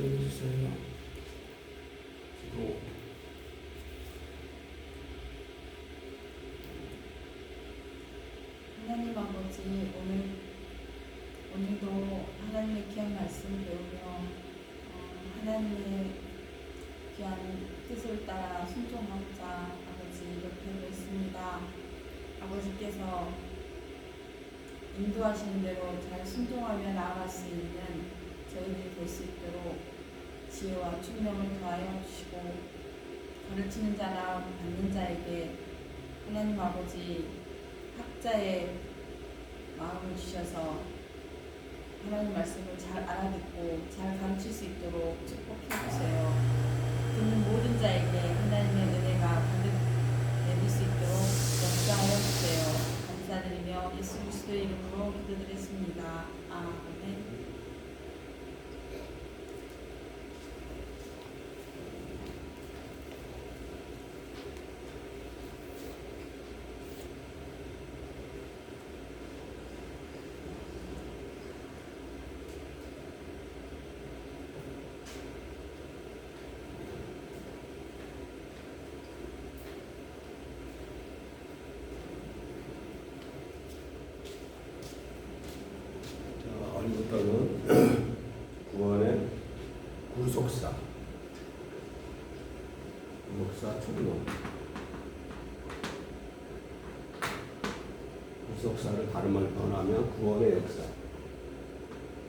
해주세요. 기도. 하나님 아버지, 오늘도 하나님의 귀한 말씀 배우며 하나님의 귀한 뜻을 따라 순종하고자 아버지 옆에 있습니다. 아버지께서 인도하시는 대로 잘 순종하며 나아갈 수 있는 저희들이 될 수 있도록 지혜와 총명을 더하여 주시고, 가르치는 자나 받는 자에게 하나님 아버지 학자의 마음을 주셔서 하나님 말씀을 잘 알아듣고 잘 가르칠 수 있도록 축복해 주세요. 듣는 모든 자에게 하나님의 은혜가 가득 내릴 수 있도록 역사하여 주세요. 감사드리며 예수 그리스도의 이름으로 기도드렸습니다. 아멘. 오늘부터는 구원의 구속사, 목사 총론. 구속사를 다른 말로 표현하면 구원의 역사.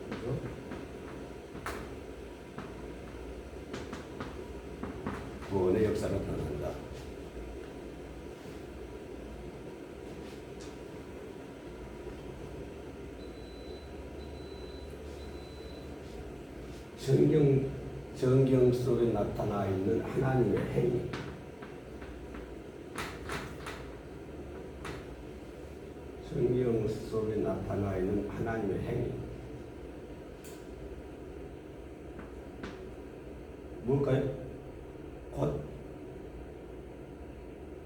그렇죠? 구원의 역사를 표현한다. 정경 속에 나타나 있는 하나님의 행위. 성경 속에 나타나 있는 하나님의 행위. 뭘까요? 곧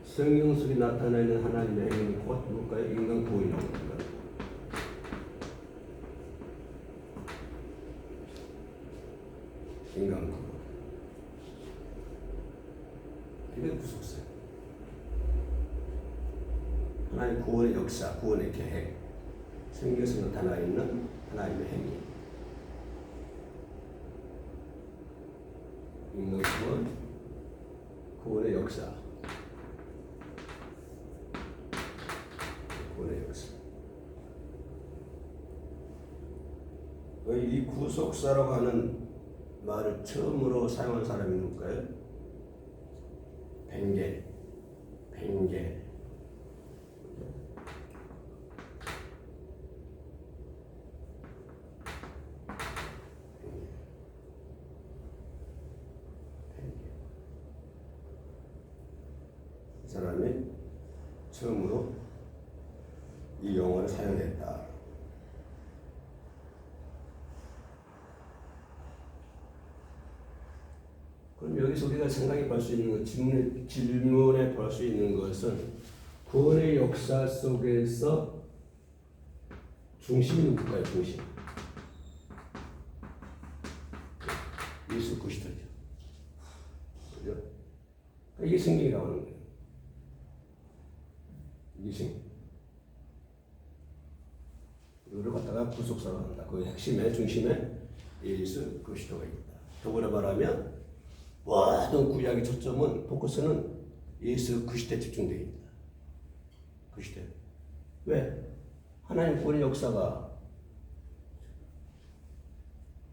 성경 속에 나타나 있는 하나님의 행위는 곧 뭘까요? 인간 구원이라고 합니다. 인간 구원. 이게 구속사. 하나님 구원의 역사, 구원의 계획. 성경에서 나타나 있는 하나님의 행위. 인간 구원, 구원의 역사. 구원의 역사. 이 구속사라고 하는 말을 처음으로 사용한 사람이 누굴까요? 벵겔. 이 사람이 처음으로 이 용어를 사용했다. 그럼 여기서 우리가 생각해 볼 수 있는 것, 질문해 볼 수 있는 것은 구원의 역사 속에서 중심이 누굴까요? 중심. 예수 그리스도죠. 그죠? 이게 생명이라고 하는 거예요. 이게 생명. 이거를 갖다가 구속사로 한다. 그 핵심의 중심에 예수 그리스도가 있다. 더불어 말하면 모든 구약의 초점은 포커스는 예수 그리스도에 집중되어 있다. 그리스도. 왜? 하나님 구원의 역사가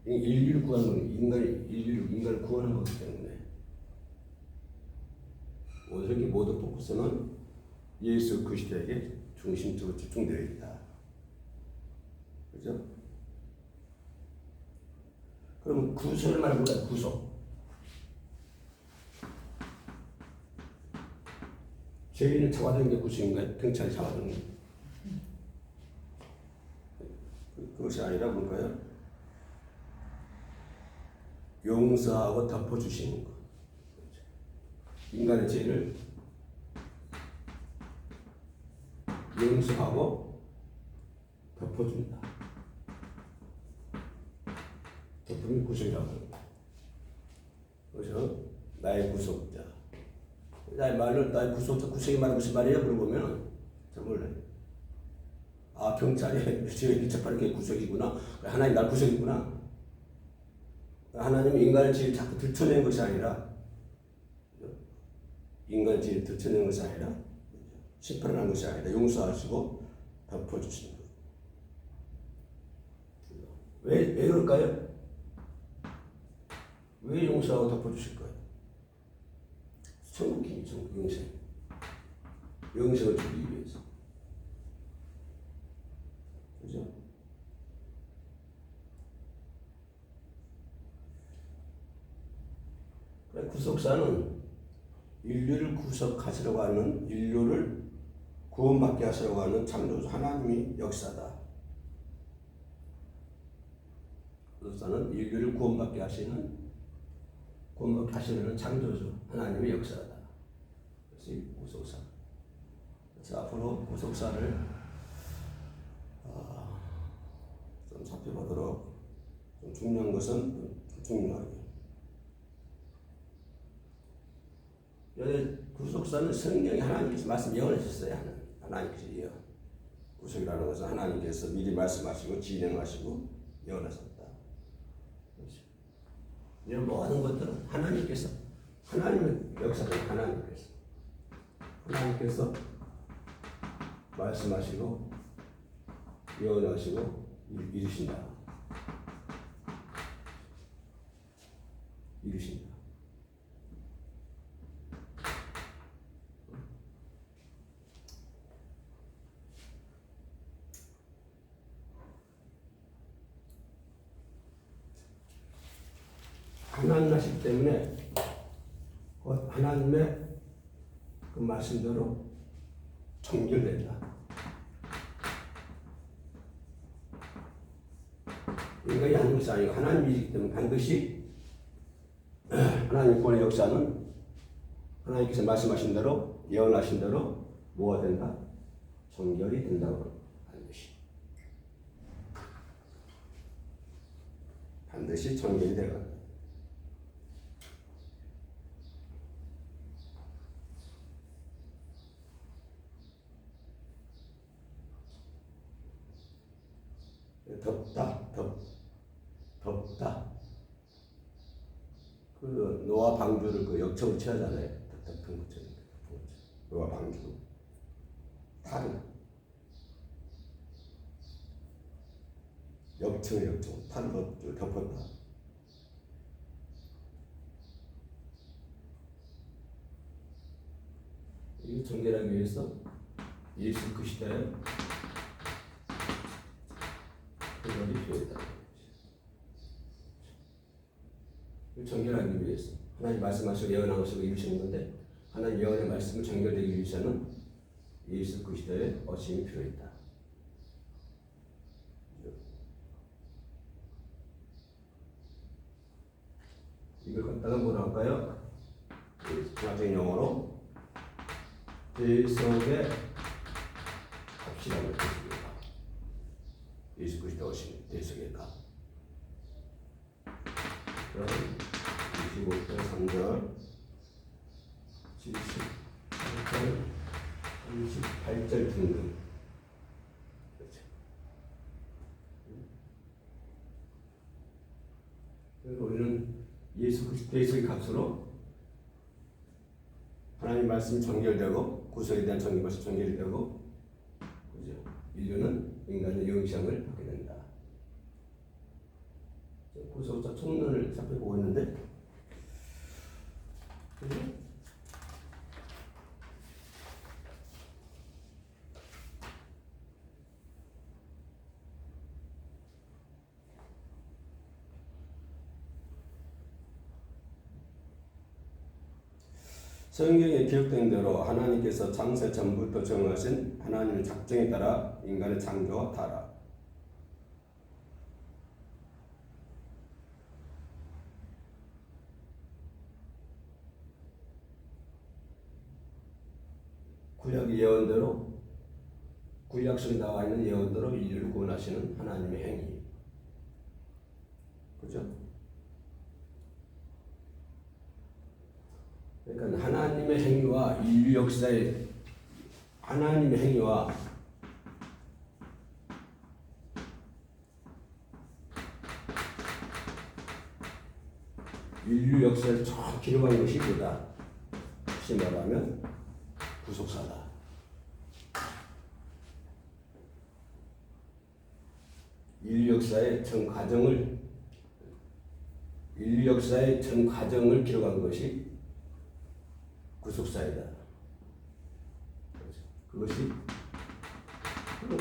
인류를 구하는 건 인간을 구하는 거기 때문에 모든 포커스는 예수 그리스도에게 중심적으로 집중되어 있다. 그죠? 그러면 구속을 말하는 거야. 구속. 죄인을 잡아들이는 게 구속인가요? 경찰이 잡아들이는 게. 그것이 아니라 뭘까요? 용서하고 덮어주시는 것. 인간의 죄를 용서하고 덮어준다. 덮으면 구속이라고 합니다. 그죠? 나의 구속자. 나의 구속자, 구속이 말은 무슨 말이에요? 물어보면 잘 몰라요. 아, 경찰이 지금 재판이 게 구속이구나. 하나님 날 구속이구나. 하나님이 인간의 죄를 자꾸 들춰낸 것이 아니라, 인간의 죄를 들춰낸 것이 아니라, 심판을 한 것이 아니라 용서하시고 덮어주시는 거예요. 왜 그럴까요? 왜 용서하고 덮어주실까요? 천국이 천국 영생을 주기 위해서. 그죠? 구속사는 인류를 구속하시려고 하는, 인류를 구원받게 하시려고 하는 창조주 하나님의 역사다. 구속사는 인류를 구원받게 하시는 창조주 하나님의 역사다. 그래서 이 구속사. 그래서 앞으로 구속사를 좀 살펴보도록, 좀 중요한 것은 좀 중요하게. 구속사는 성령이 하나님께서 말씀 예언하셨어요. 하나님께서 예언. 구속이라는 것은 하나님께서 미리 말씀하시고 진행하시고 예언하셨다. 그렇죠. 이런 모든 것들은 하나님께서, 하나님의 역사는 하나님께서 말씀하시고 예언하시고 이루신다. 하나님 하시기 때문에 하나님의 그 말씀대로 정결된다. 인간이 하는 것이 아니고 하나님이기 때문에 반드시 하나님 본의 역사는 하나님께서 말씀하신 대로, 예언하신 대로 뭐가 된다? 정결이 된다고 하는 것이. 반드시 정결이 되가. 덥다. 그 노아 방주를 그 역청을 취하잖아요. 덮은 것처럼. 노아 방주. 탈은. 역청. 탈을 덮었다. 이거 정결하기 위해서 예수 그 시대에 그것이 필요했다. 정결하기 위해서 하나님 말씀하시고 예언하시고 이루시는 건데, 하나님 예언의 말씀을 정결되기 위해서는 예수 그리스도의 어심이 필요했다. 이걸 갖다가 뭐라 할까요? 나중에 영어로 대속의 값이라고 했습니다. 예수 그리스도 어심 대속의 값. 25절 3절 78절 38절 등등. 그렇죠. 그래서 우리는 예수 그리스도의 값으로 하나님 말씀이 정결되고 구속에 대한 정결이 정결이 되고, 그죠? 인류는 인간의 영생을 받게 된다. 구속자 총론을 살펴보고 있는데, 성경에 기록된 대로 하나님께서 창세 전부터 정하신 하나님의 작정에 따라 인간의 창조와 타락, 구약의 예언대로, 구약 속에 나와 있는 예언대로 인류를 구원하시는 하나님의 행위. 그죠? 그러니까 하나님의 행위와 인류 역사의 하나님의 행위와 인류 역사를 쭉 기록한 것이 뭐다? 다시 말하면 구속사다. 인류 역사의 전 과정을 기록한 것이 구속사이다. 그것이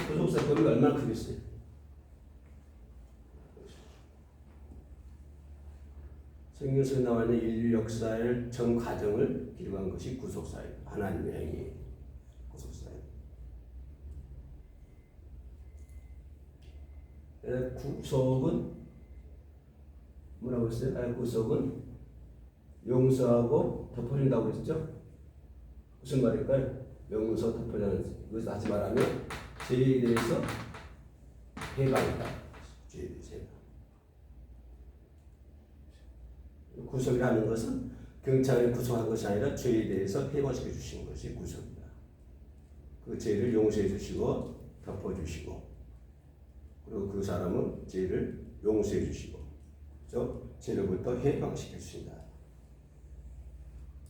구속사 범위가 얼마나 크겠어요? 성경에서 나와 있는 인류 역사의 전 과정을 기록한 것이 구속사이다. 하나님의 행위, 구속사이다. 구속은 뭐라고 했어요? 구속은 용서하고 덮어준다고 했죠? 무슨 말일까요? 용서 덮어주는 이것을 다시 말하면 죄에 대해서 해방이다. 죄에 대해서 해방. 구속이라는 것은 경찰이 구속한 것이 아니라 죄에 대해서 해방시켜 주신 것이 구속이다. 그 죄를 용서해 주시고 덮어주시고 그리고 그 사람은 죄를 용서해 주시고 그래서 죄로부터 해방시켜 주신다.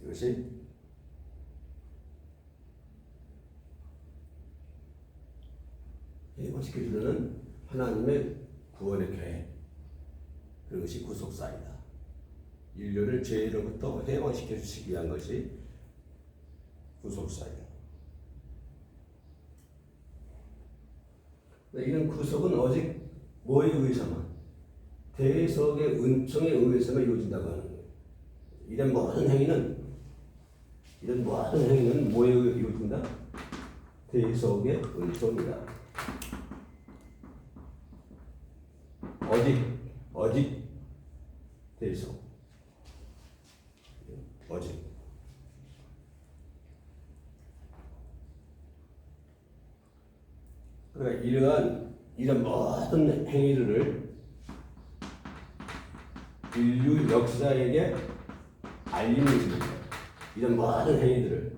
이것이 해방시켜 주는 하나님의 구원의 계획 그것이 구속사이다. 인류를 죄로부터 해방시켜 주시기 위한 것이 구속사이다. 이런 구속은 오직 뭐에 의해서만? 대속의 은총에 의해서만 이루어진다고 하는 거예요. 이런 모든 행위는 뭐에 의해 이루어진다? 대속의 은총이다. 어디 대속 어디 그러니까 이런 모든 행위들을 인류 역사에게 알리는 것입니다. 이런 모든 행위들을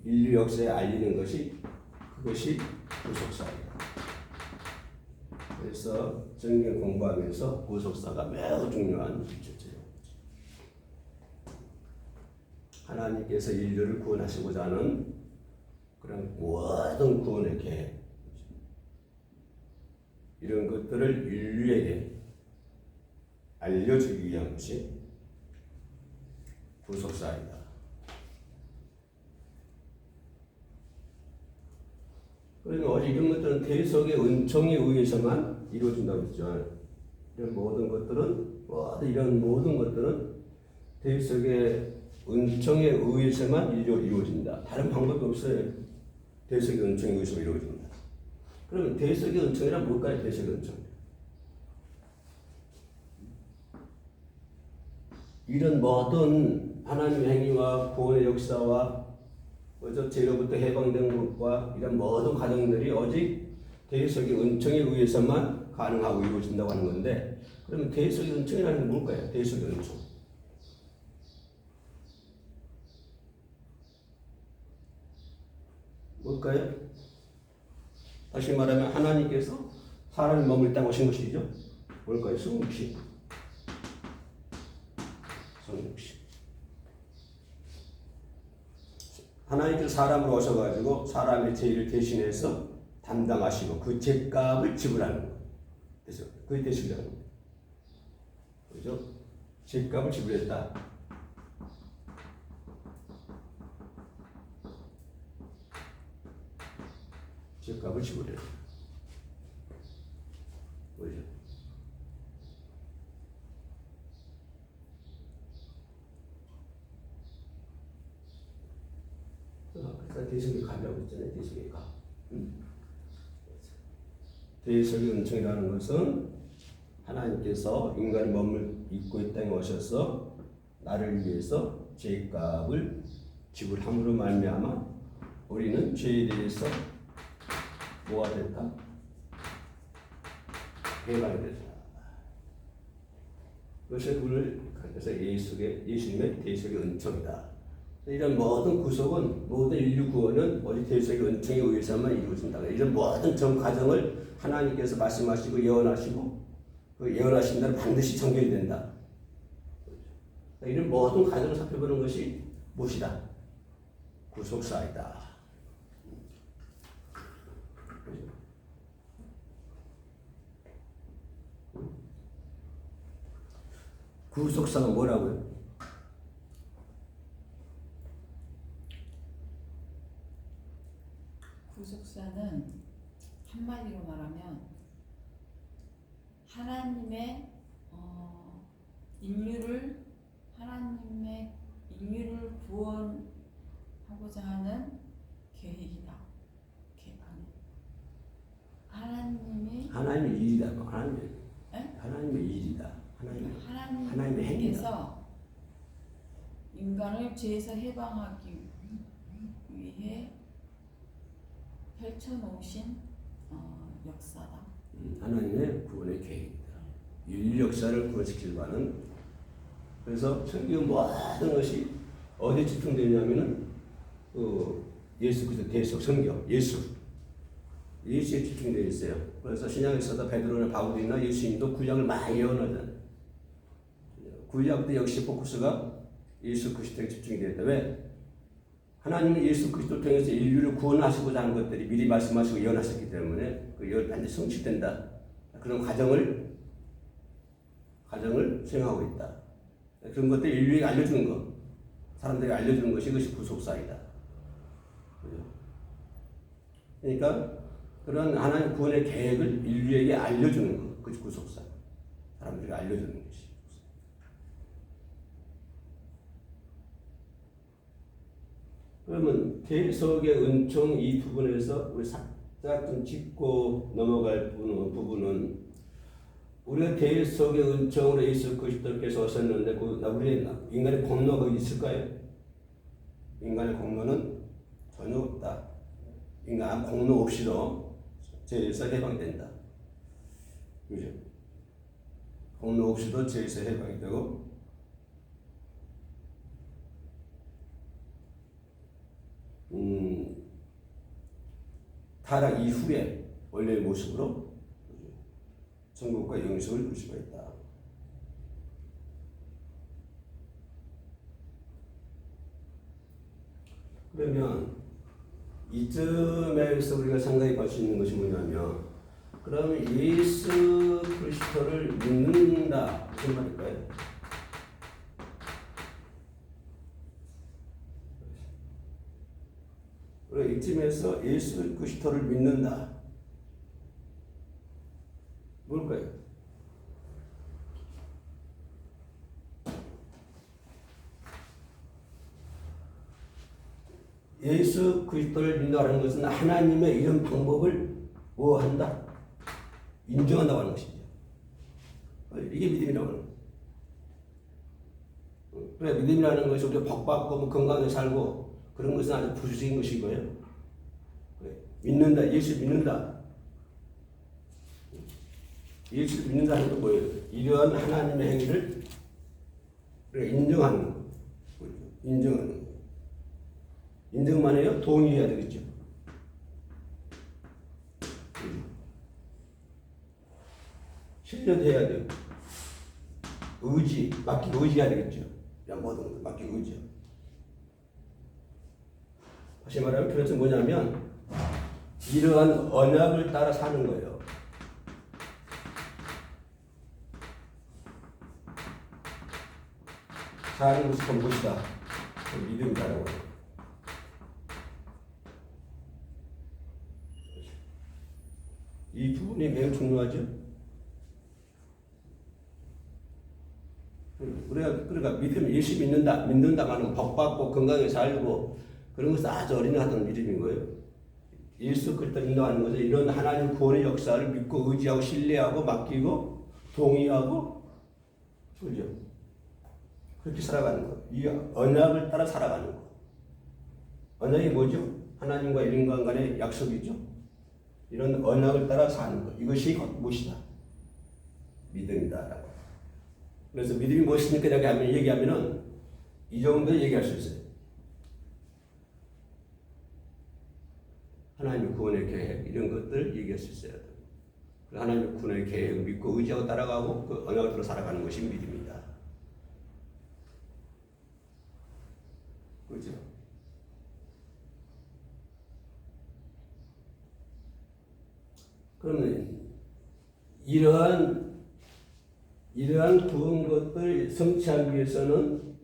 인류 역사에 알리는 것이 그것이 구속사입니다. 그래서 성경 공부하면서 구속사가 매우 중요한 주제예요. 하나님께서 인류를 구원하시고자 하는 그런 모든 구원의 계획 이런 것들을 인류에게 알려주기 위한 것이 구속사이다. 그러니까 오직 이런 것들은 대속의 은총에 의해서만 이루어진다고 했죠. 이런 모든 것들은 대속의 은총에 의해서만 이루어진다. 다른 방법이 없어요. 대속의 은총에 의해서 이루어진다. 그러면 대속의 은총이란 뭘까요? 대속의 은총. 이런 모든 하나님의 행위와 구원의 역사와 죄로부터 해방된 것과 이런 모든 과정들이 오직 대속의 은총에 의해서만 가능하고 이루어진다고 하는 건데 그러면 대속의 은총이라는 게 뭘까요? 대속의 은총. 뭘까요? 다시 말하면 하나님께서 사람이 머물 땅 오신 것이죠. 뭘까요? 성육신. 하나님께서 사람으로 오셔가지고 사람의 죄를 대신해서 담당하시고 그 죄값을 지불하는 거예요. 그래서 그게 대신이라는 거예요. 그죠? 죄값을 지불했다. 죄값을 지불했다. 그죠? 그래서 대속의 값이라고 했잖아요. 대속의 값. 대속의 은총이라는 것은 하나님께서 인간이 있고 이 땅에 오셔서 나를 위해서 죄값을 지불함으로 말미암아 우리는 죄에 대해서 뭐가 됐다? 해방이 됐다. 그것을 그래서 예수님의 대속의 은총이다. 이런 모든 구속은, 모든 인류 구원은 오직 대속의 은총에 의해서만 이루어진다. 이런 모든 전 과정을 하나님께서 말씀하시고 예언하시고 그 예언하신 대로 반드시 전개해야 된다. 이런 모든 과정을 살펴보는 것이 무엇이다? 구속사이다. 구속사가 뭐라고요? 구속사는 한마디로 말하면 하나님의 하나님의 인류를 구원하고자 하는 계획이다. 하나님의 일이다. 에? 하나님의 일이다. 하나님의 행위다. 하나님께서 인간을 죄에서 해방하기 위해 펼쳐놓으신 역사다. 하나님의 구원의 계획이다. 인류 역사를 구원시키려고 하는. 그래서 성경 모든 것이 어디에 집중되냐면은 예수 그리스도 대속 성경 예수에 집중되어 있어요. 그래서 신약에서도 베드로나 바울이나 예수님도 구약을 많이 예언하잖아요. 구약도 역시 포커스가 예수 그리스도에 집중이 되어 있다. 왜? 하나님은 예수 그리스도를 통해서 인류를 구원하시고자 하는 것들이 미리 말씀하시고 예언하셨기 때문에 그 예언이 반드시 성취된다. 그런 과정을 수행하고 있다. 그런 것들 인류에게 알려주는 것, 사람들에게 알려주는 것이 이것이 구속사이다. 그러니까 그런 하나님 구원의 계획을 인류에게 알려주는 것, 그것이 구속사. 사람들에게 알려주는 것이. 그러면 대속의 은총 이 부분에서 우리 살짝 좀 짚고 넘어갈 부분은 우리가 대속의 은총으로 예수 그리스도께서 오셨는데 우리 인간의 공로가 있을까요? 인간의 공로는 전혀 없다. 인간 공로 없이도 죄에서 해방된다. 그죠? 공로 없이도 죄에서 해방이 되고 타락 이후에 원래의 모습으로 천국과 영생을 누릴 수가 있다. 그러면 이쯤에서 우리가 생각해 볼 수 있는 것이 뭐냐면 그러면 예수 그리스도를 믿는다 무슨 말일까요? 우리가 이쯤에서 예수 그리스도를 믿는다 뭘까요? 예수 그리스도를 믿는다는 것은 하나님의 이런 방법을 뭐 한다? 인정한다고 하는 것이죠. 이게 믿음이라고 하는 거예요. 그래, 믿음이라는 것이 우리가 복받고 뭐 건강하게 살고 그런 것은 아주 부수적인 것이고요. 그래, 믿는다, 예수 믿는다. 예수 믿는다는 건 뭐예요? 이러한 하나님의 행위를 인정하는 거. 인정하는 거. 인정만 해요? 동의해야 되겠죠. 신뢰해야 돼요. 맡기고 의지해야 되겠죠. 모든 것을 맡기고 의지요. 다시 말하면 그것은 뭐냐면 이러한 언약을 따라 사는 거예요. 사는 것이 무엇이다? 믿음이라고 해요. 이 부분이 매우 중요하죠. 그러니까 믿음, 예수 믿는다가는 복받고 건강하게 살고 그런 것은 아주 어린이 하던 믿음인 거예요. 예수 그리스도를 믿는다는 것은 이런 하나님 구원의 역사를 믿고 의지하고 신뢰하고 맡기고 동의하고 그죠? 그렇게 살아가는 거. 이 언약을 따라 살아가는 거. 언약이 뭐죠? 하나님과 인간 간의 약속이죠. 이런 언약을 따라 사는 것. 이것이 무엇이다? 믿음이다라고. 그래서 믿음이 무엇입니까? 이렇게 얘기하면은 이 정도 얘기할 수 있어요. 하나님의 구원의 계획 이런 것들 얘기할 수 있어야 돼. 하나님의 구원의 계획을 믿고 의지하고 따라가고 그 언약을 들어 살아가는 것이 믿음이다. 그렇죠? 그러면 이러한 구원 것들 성취하기 위해서는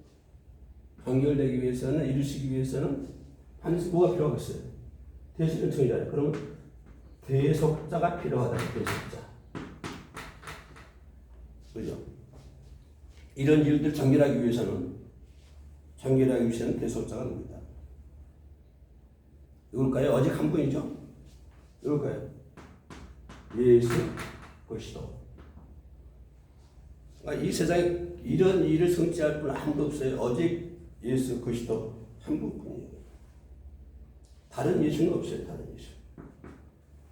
연결되기 위해서는 이루시기 위해서는 반드시 뭐가 필요하겠어요? 대속연청이잖아요. 그러면 대속자가 필요하다. 대속자. 그죠? 이런 일들 정결하기 위해서는 대속자가 누구다? 누굴까요? 오직 한 분이죠. 누굴까요? 예수 그리스도. 그러니까 이 세상에 이런 일을 성취할 분 아무도 없어요. 오직 예수 그리스도 한 분뿐이에요. 다른 예수는 없어요. 다른 예수.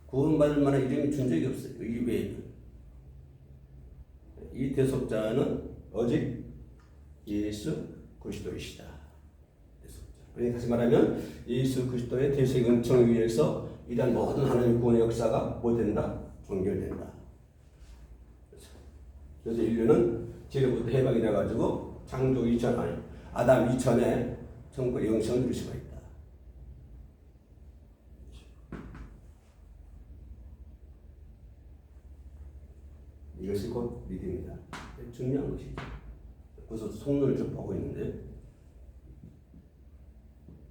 구원받을 만한 이름이 준 적이 없어요. 이 외에는. 이 대속자는 오직 예수 그리스도이시다. 대속자. 그러니까 다시 말하면 예수 그리스도의 대속 은총을 위해서 이러한 모든 하나님의 구원의 역사가 뭐 된다? 종결된다. 그래서 인류는 죄로부터 해방이 돼가지고 창조 이전 아니 아담 이전에 천국의 영생을 누릴 수가 있다. 이것이 곧 믿음이다. 중요한 것이죠. 그래서 속론을 좀 보고 있는데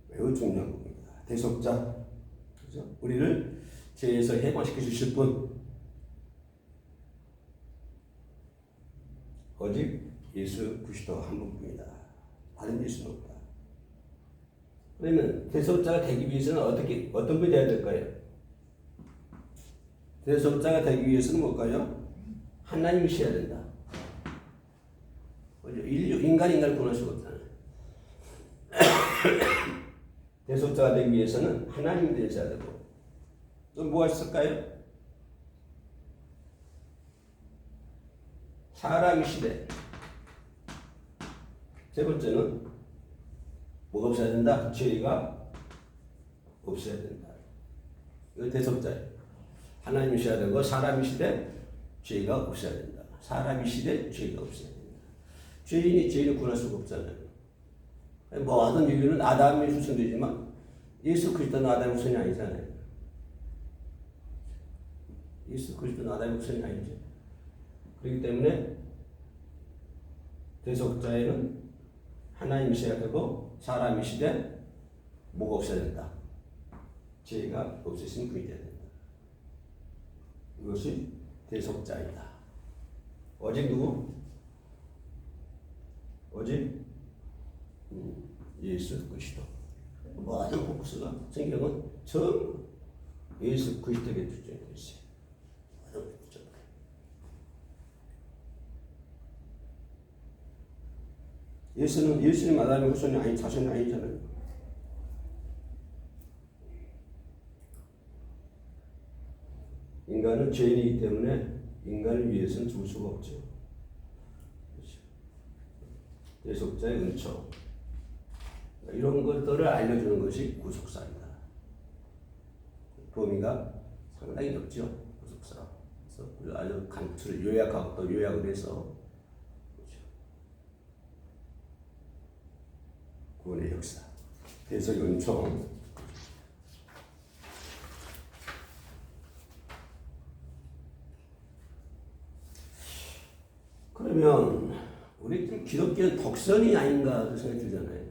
매우 중요한 겁니다. 대속자, 그죠? 우리를 죄에서 해방시켜 주실 분 오직 예수 그리스도 한 분뿐이다. 다른 예수는 없다. 그러면 대속자가 되기 위해서는 어떤 분이 되어야 될까요? 대속자가 되기 위해서는 뭘까요? 하나님이셔야 된다. 인간을 구원할 수가 없잖아요. 대속자가 되기 위해서는 하나님이 되셔야 되고 또 뭐가 있을까요? 사람이시되 세 번째는 뭐가 없어야 된다? 죄가 없어야 된다. 이거 대속자예요. 하나님이셔야 되고 사람이시되 죄가 없어야 된다. 사람이시되 죄가 없어야 된다. 죄인이 죄인을 구원할 수가 없잖아요. 모든 인류는 아담의 후손이지만 예수 그리스도는 아담의 후손이 아니잖아요. 예수 그리스도는 아담의 후손이 아니죠. 그렇기 때문에 대속자에는 하나님이셔야 되고 사람이시되 뭐가 없어야 된다. 죄가 없으신 분이 되어야 된다. 이것이 대속자이다. 오직 누구? 오직 예수 그리스도. 모든 복수가 성경은 전부 예수 그리스도에게 주장되어 있어요. 예수님 아담의 후손이 아닌 자손이 아니잖아요. 인간은 죄인이기 때문에 인간을 위해서는 죽을 수가 없죠. 그렇죠. 대속자의 은총. 이런 것들을 알려주는 것이 구속사입니다. 범위가 상당히 넓죠. 구속사. 그래서 아주 간추를 요약하고 또 요약을 해서 그렇죠. 구원의 역사. 대속 은총. 그러면 우리 기독교는 독선이 아닌가 그 생각이 들잖아요.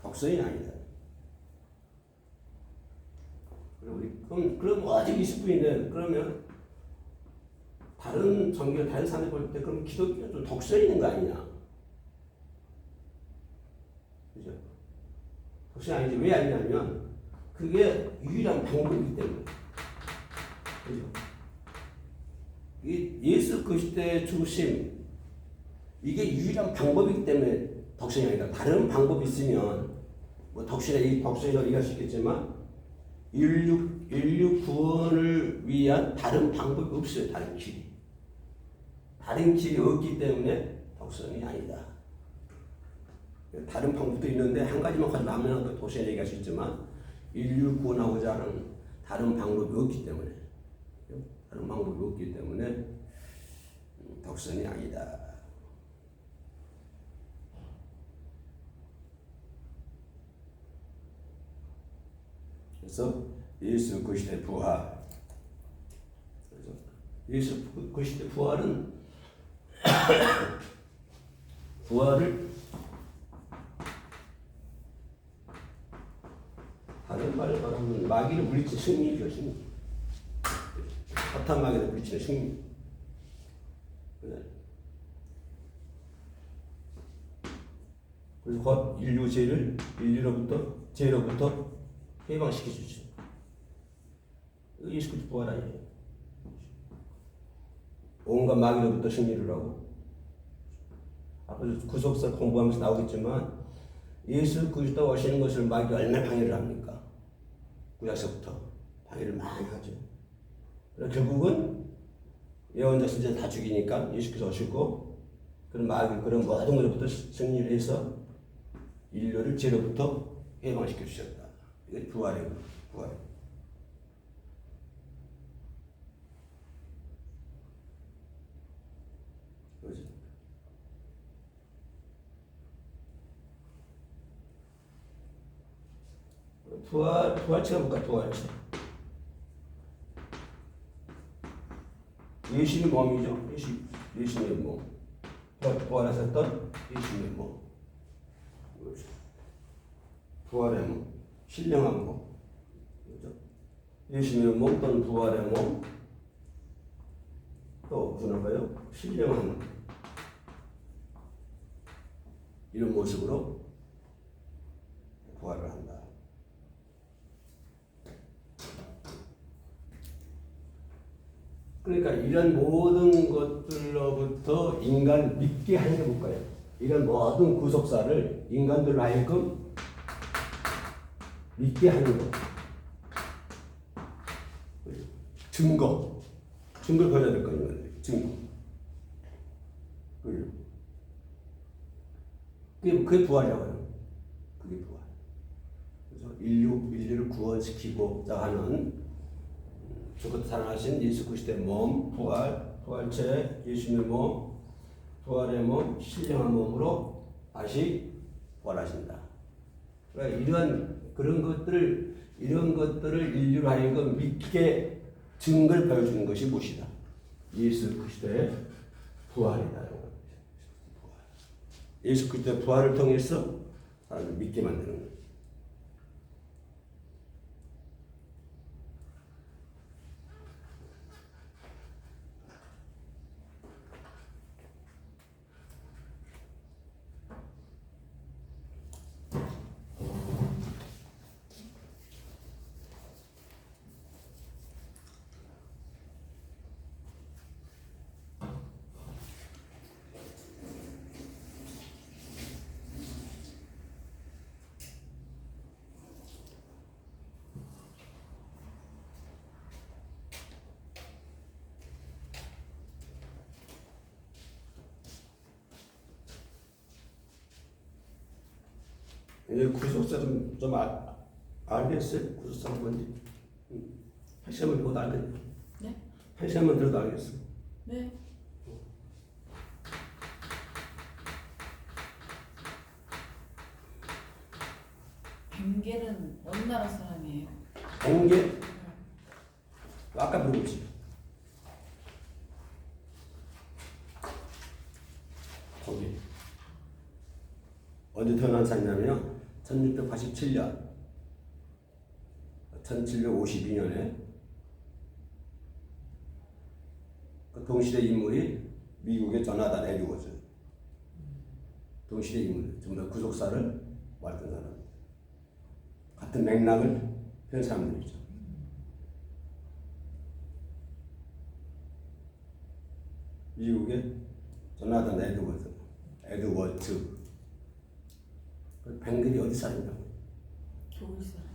독선이 아니다. 그럼 아직 20분인데 그러면 다른 종교, 다른 사람들 볼 때 그럼 기독교는 좀 독선이 있는 거 아니냐? 그죠? 독선이 아니지. 왜 아니냐면 그게 유일한 방법이기 때문에. 그죠? 이 예수 그리스도의 주심 이게 유일한 방법이기 때문에 독선이 아니다. 다른 방법이 있으면 뭐 독선이라고 얘기할 수 있겠지만 인류 구원을 위한 다른 방법이 없어요. 다른 길이 없기 때문에 독선이 아니다. 다른 방법도 있는데 한 가지만 가지고 하면 독선이 얘기할 수 있지만 인류 구원하고자 하는 다른 방법이 없기 때문에 독선이 아니다. 그래서 예수 그리스도의 부활. 그래서 예수 그리스도의 부활은 부활을 다른 말로 말하면 마귀를 물리치는 승리죠. 승리. 사탄 마귀를 물리치는 승리. 그래서 곧 인류로부터 해방시켜 주죠. 예수 그리스도 부활 아니에요. 온갖 마귀로부터 승리를 하고, 앞으로 구속사 공부하면서 나오겠지만 예수 그리스도 오시는 것을 마귀가 얼마나 방해를 합니까? 구약서부터 방해를 많이 하죠. 그래서 결국은 예언자 선지자 다 죽이니까 예수께서 오시고, 그런 마귀 그런 모든 것부터 승리를 해서 인류를 죄로부터 해방시켜 주셨다. 이게 부활이에요. 부활. 그렇죠. 부활체가 뭘까? 부활체. 예수님의 몸이죠. 예수님의 몸. 부활하셨던 예수님의 몸. 부활의 몸, 신령한 몸. 그렇죠? 예수님의 몸 또는 부활의 몸. 또 무슨 할까요? 신령한 몸. 이런 모습으로 부활을 한다. 그러니까 이런 모든 것들로부터 인간을 믿게 하는 게 뭘까요? 이런 모든 구속사를 인간들로 하여금 믿게 하는 것. 증거를 보여야 될 거 아니에요. 증거. 그게 부활이라고 해요. 그게 부활. 그래서 인류를 구원시키고자 하는 죽었다 살아나신 예수 그리스도의 몸, 부활체, 예수님의 몸, 부활의 몸, 신령한 몸으로 다시 부활하신다. 그러니까 이런 것들을 인류로 하여금 믿게 증거를 보여주는 것이 무엇이다? 예수 그리스도의 부활이다. 예수 그리스도의 부활을 통해서 사람을 믿게 만드는 거예요. 이제 구속사 좀 알겠어요? 구속사가 뭔지? 한 시간만 들어도 알겠네. 네? 한 시간만 들어도 알겠어. 네. 벵겔은 어느 나라 사람이에요? 벵겔? 아까 물어봤지. 거기 언제 태어난 사람이냐면 1687년 1752년에 그 동시대 인물이 미국의 조나단 에드워즈. 동시대 인물, 전부 다 구속사를 왔던 사람. 같은 맥락을 편 사람들이죠. 미국의 조나단 에드워즈. 그 벵겔이 어디 사람이라고? 독일 사람.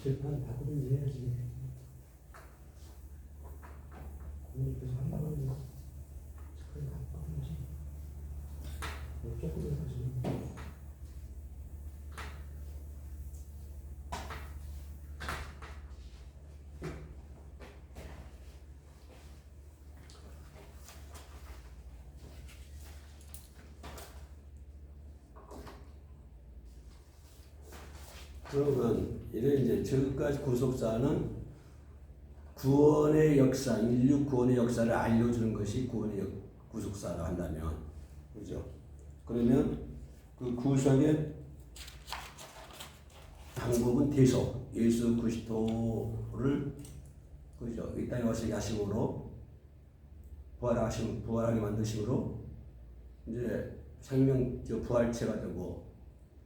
칠판 바꾸든지 해야지. 그래서 한다는 거. 그래, 아픈지. 조금 해가지고. 그러면 이런 이제 지금까지 구속사는 구원의 역사, 인류 구원의 역사를 알려주는 것이 구속사라 한다면, 그죠? 그러면 그 구속의 방법은 대속, 예수 그리스도를 그죠? 이 땅에 와서 야심으로 부활하게 만드심으로 이제 생명 부활체가 되고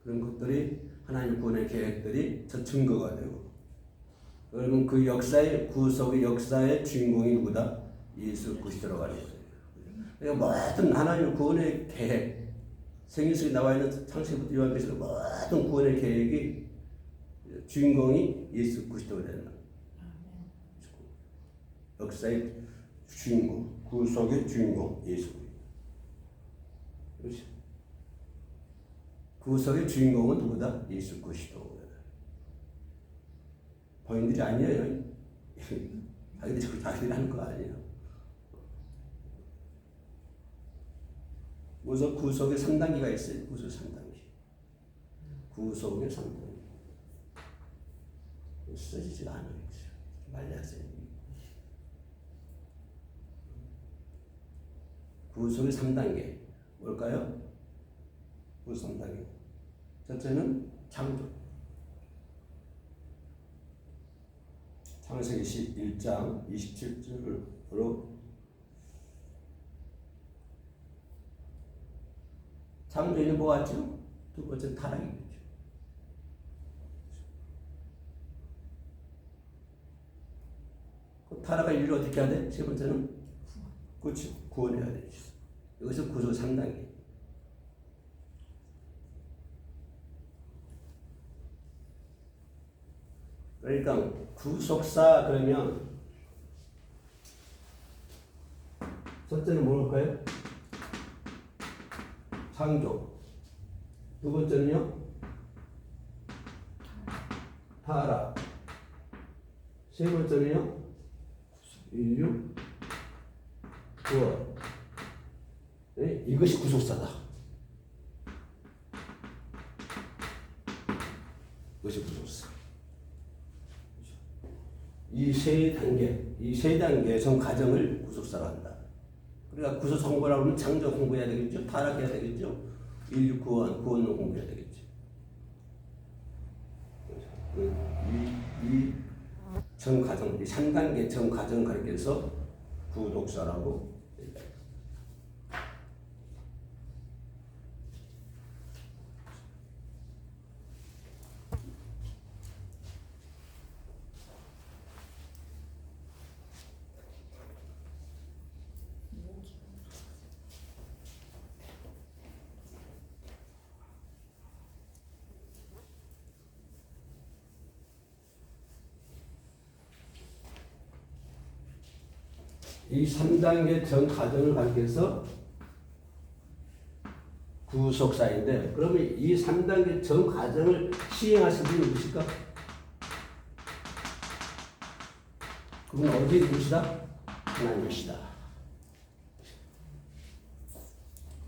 그런 것들이 하나님 구원의 계획들이 저 증거가 되고 그러면 그 역사의 구속의 역사의 주인공이 누구다? 예수 그리스도라고 하는 거예요. 그러니까 모든 하나님 구원의 계획 생긴 속에 나와 있는 창세기부터 요한계시록 모든 구원의 계획이 주인공이 예수 그리스도가 되는 거예요. 역사의 주인공, 구속의 주인공 예수. 그렇죠? 구속의 주인공은 누구다? 예수 그리스도. 본인들이 아니에요. 자기들이 하는 거 아니에요. 우선 구속의 3단계가 있어요. 구속 3단계. 구속의 3단계. 써지지가 않아요. 말려서. 구속의 3단계. 뭘까요? 구속 3단계. 첫째는 창조. 창세기 11장 27절로 창조에는 뭐 같죠? 두 번째 타락이죠. 그 타락을 인류 어떻게 해야 돼? 세 번째는 그렇죠. 구원해야 되죠. 여기서 구조 3단계. 그러니까 구속사 그러면 첫째는 뭘까요? 창조. 두 번째는요? 타락. 세 번째는요? 인류 구원. 네? 이것이 구속사다. 이것이 구속사. 이 세 단계 전 과정을 구속사로 한다. 그러니까 구속 공부라고 하면 창조 공부해야 되겠죠, 타락해야 되겠죠, 인류 구원 공부해야 되겠죠. 이 전 과정, 이 3단계 전 과정을 가리켜서 구속사라고 얘기합니다. 이 3단계 전 과정을 가리켜서 구속사인데, 그러면 이 3단계 전 과정을 시행하신 분이 누구실까? 그건 어디 누구시다? 하나님이시다.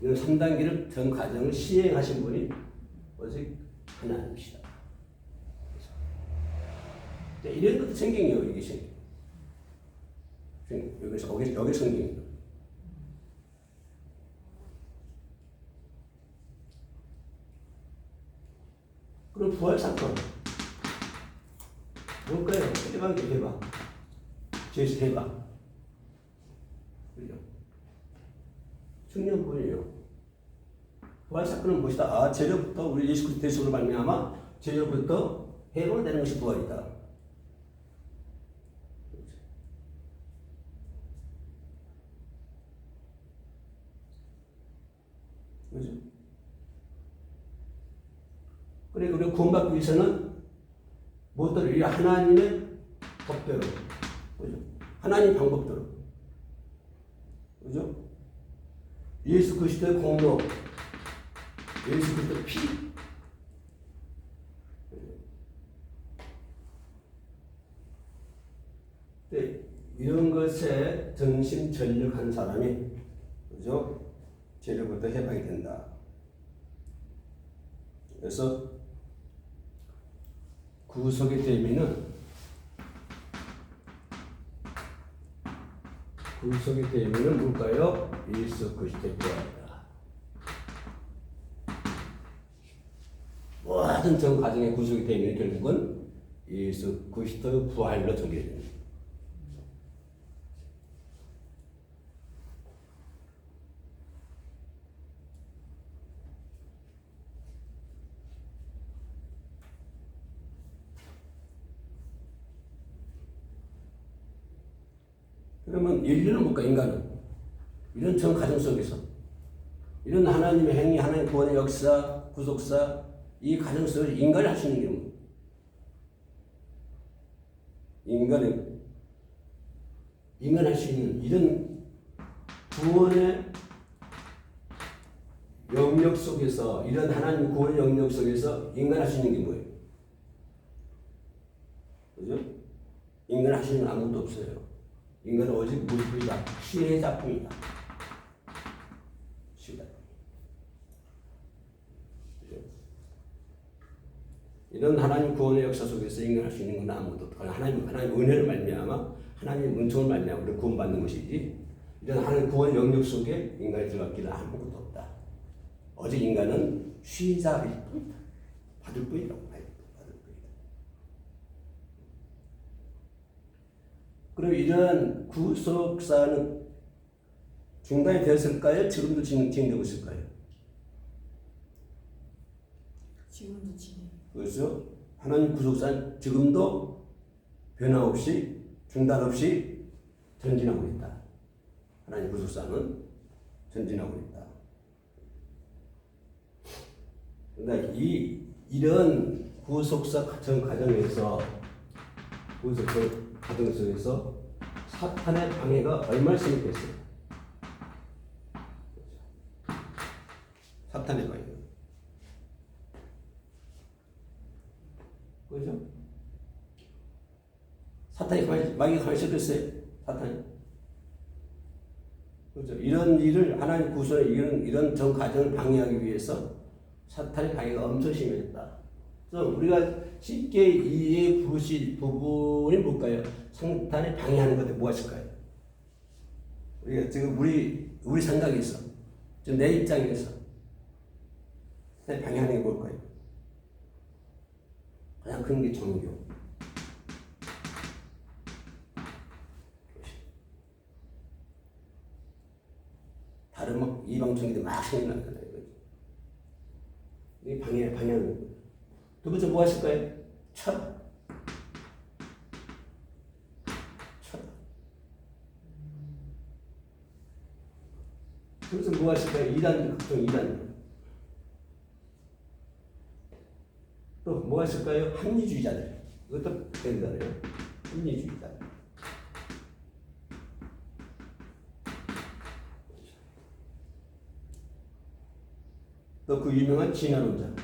이 3단계를 전 과정을 시행하신 분이 오직 하나님이시다. 이런 것도 성경이에요. 이게 성경. 여기 성경입니다. 그럼 부활 사건 뭘까요? 해방. 죄수 해방. 그죠? 중요한 부활 사건은 무엇이다? 죄로부터 우리 예수 그리스도 대속으로 말미암아 죄로부터 해방되는 것이 부활이다. 그죠? 그래, 우리가 구원받기 위해서는 무엇대로? 하나님의 법대로, 그죠? 하나님 방법대로. 그죠? 예수 그리스도의 공로, 예수 그리스도의 피. 네, 이런 것에 전심전력한 사람이, 그죠? 죄로부터 해방이 된다. 그래서 구속의 대미는 뭘까요? 예수 그리스도의 부활이다. 모든 전 가정의 구속의 대미는 결국은 예수 그리스도의 부활로 전개됩니다. 그러면 인류는 뭘까? 인간은 이런 전 가정 속에서 이런 하나님의 행위, 하나님의 구원의 역사, 구속사 이 가정 속에서 인간이 할 수 있는 게 뭐? 인간이 할 수 있는 이런 구원의 영역 속에서 이런 하나님 구원의 영역 속에서 인간 할 수 있는 게 뭐예요? 그죠? 인간 할 수 있는 아무것도 없어요. 인간은 오직 물품이다. 신의 작품이다. 이런 하나님 구원의 역사 속에서 인간 할 수 있는 건 아무것도 없다. 하나님 은혜를 말미암아 하나님 은총을 말미암아 우리가 구원받는 것이지 이런 하나님 구원의 영역 속에 인간이 들어갔기는 아무것도 없다. 오직 인간은 쉬자일 뿐이다. 받을 뿐이라고 봐요. 받을 뿐이다. 그럼 이런 구속사는 중단이 되었을까요? 지금도 진행되고 있을까요? 지금도 진행. 그래서 하나님 구속사는 지금도 변화 없이 중단 없이 전진하고 있다. 하나님 구속사는 전진하고 있다. 그러니까 이런 구속사 전 과정에서 과정 속에서 사탄의 방해가 얼마나 심했겠어요? 사탄의 방해. 그죠? 사탄이 마귀가 가만히 있었겠어요? 사탄이. 그죠? 이런 일을 하나님 구속의 이런 전 과정을 방해하기 위해서 사탄의 방해가 엄청 심했다. 그래서 우리가 쉽게 이해해 보실 부분이 뭘까요? 사탄이 방해하는 것들 뭐가 있을까요? 우리가 지금 우리 생각에서 지금 내 입장에서 사탄이 방해하는 게 뭘까요? 가장 큰 게 종교. 다른 막 이방 종교들 막 생겨나잖아요. 이 방해하는 거예요. 두 번째 뭐 하실까요? 철학. 그래서 뭐 하실까요? 각종 이단. 또 뭐가 있을까요? 합리주의자들. 이것도 된다네요. 합리주의자. 또 그 유명한 진화론자.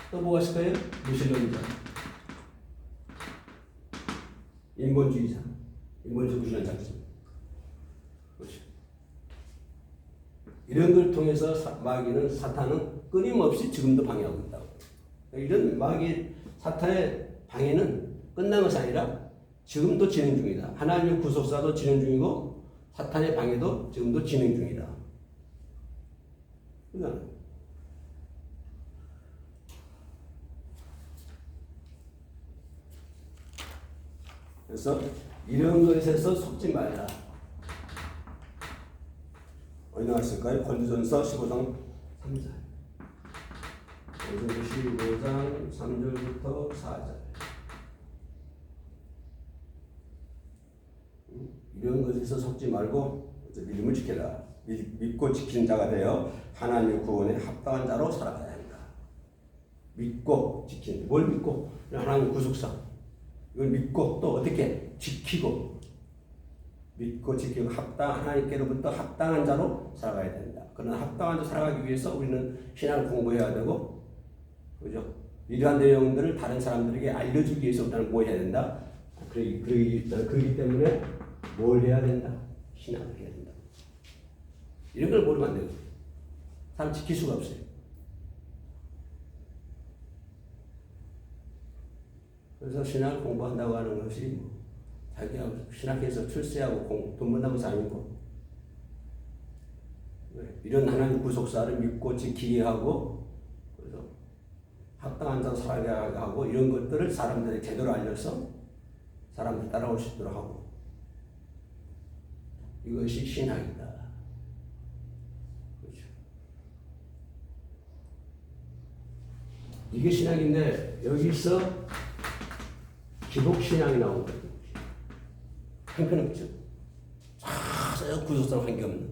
또 뭐가 있을까요? 무신론자. 인본주의자. 인본주의 무신론 작품. 그렇죠. 이런 걸 통해서 마귀는 사탄은 끊임없이 지금도 방해하고 있다고. 이런 사탄의 방해는 끝난 것이 아니라 지금도 진행 중이다. 하나님의 구속사도 진행 중이고 사탄의 방해도 지금도 진행 중이다. 그래서 이런 것에서 속지 말라. 어디 나왔을까요? 고린도전서 15장 3절. 고린도전서 15장 3절부터 4절. 이런 것에서 속지 말고 믿음을 지켜라. 믿고 지키는 자가 되어 하나님의 구원에 합당한 자로 살아가야 한다. 믿고 지키는. 뭘 믿고? 하나님 구속사. 이걸 믿고 또 어떻게 지키고 믿고 지키고 하나님께로부터 합당한 자로 살아가야 된다. 그러나 합당한 자로 살아가기 위해서 우리는 신앙을 공부해야 되고, 그죠? 이러한 내용들을 다른 사람들에게 알려주기 위해서 우리는 뭐 해야 된다? 그러기 때문에 뭘 해야 된다? 신앙을 해야 된다. 이런 걸 모르면 안 되거든요. 사람 지킬 수가 없어요. 그래서 신앙을 공부한다고 하는 것이 자기가 신학에서 출세하고 돈 번다고 사는 거. 이런 하나님 구속사를 믿고 지키게 하고, 그래서 합당한 자로 살아가게 하고, 이런 것들을 사람들에게 제대로 알려서 사람들이 따라올 수 있도록 하고, 이것이 신학이다. 그렇죠. 이게 신학인데 여기서 기복신앙이 나온 거예요. 형편없죠. 쫙 구속사는 관계없는.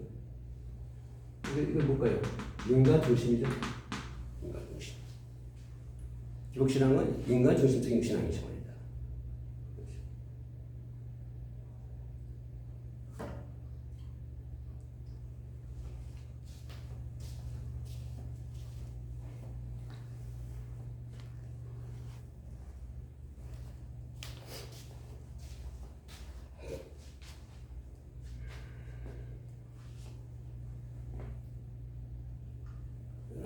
이거 뭘까요? 인간 중심이죠. 인간 중심. 기복신앙은 인간 중심적인 신앙이죠. 그렇죠.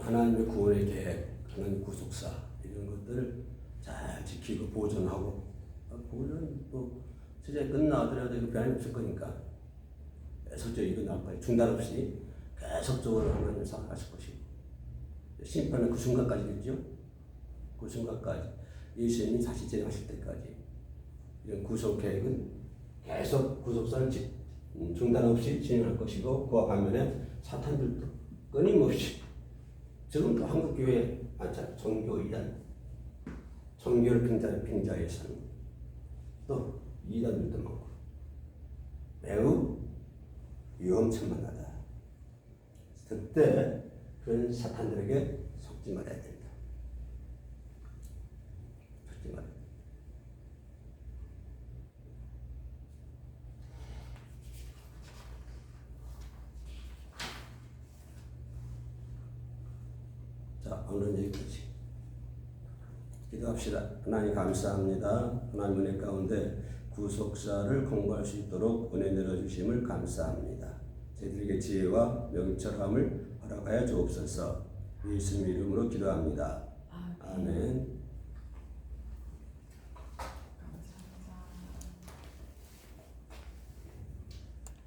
하나님의 구원의 계획, 하나님의 구속사 이런 것들을 잘 지키고 보존하고, 보존 뭐 세상에 끝나더라도 이거 변함이 없을 거니까 계속적으로 이거 나올 거예요. 중단 없이 계속적으로 하나님 살아가실 것이고, 심판은 그 순간까지겠죠. 그 순간까지 예수님이 다시 재림하실 때까지 이런 구속 계획은 계속 구속사를 중단 없이 진행할 것이고, 그와 반면에 사탄들도 끊임없이 지금도 한국교회 종교 이단, 종교를 빙자해 사는 또 이단들도 많고 매우 위험천만하다. 그때 그런 사탄들에게 속지 말아야 된다. 속지 말아야 된다. 자, 오늘은 여기까지. 기도합시다. 하나님 감사합니다. 하나님 은혜 가운데 구속사를 공부할 수 있도록 은혜 내려주심을 감사합니다. 저희들에게 지혜와 명철함을 허락하여 주옵소서. 예수님 이름으로 기도합니다. 아멘.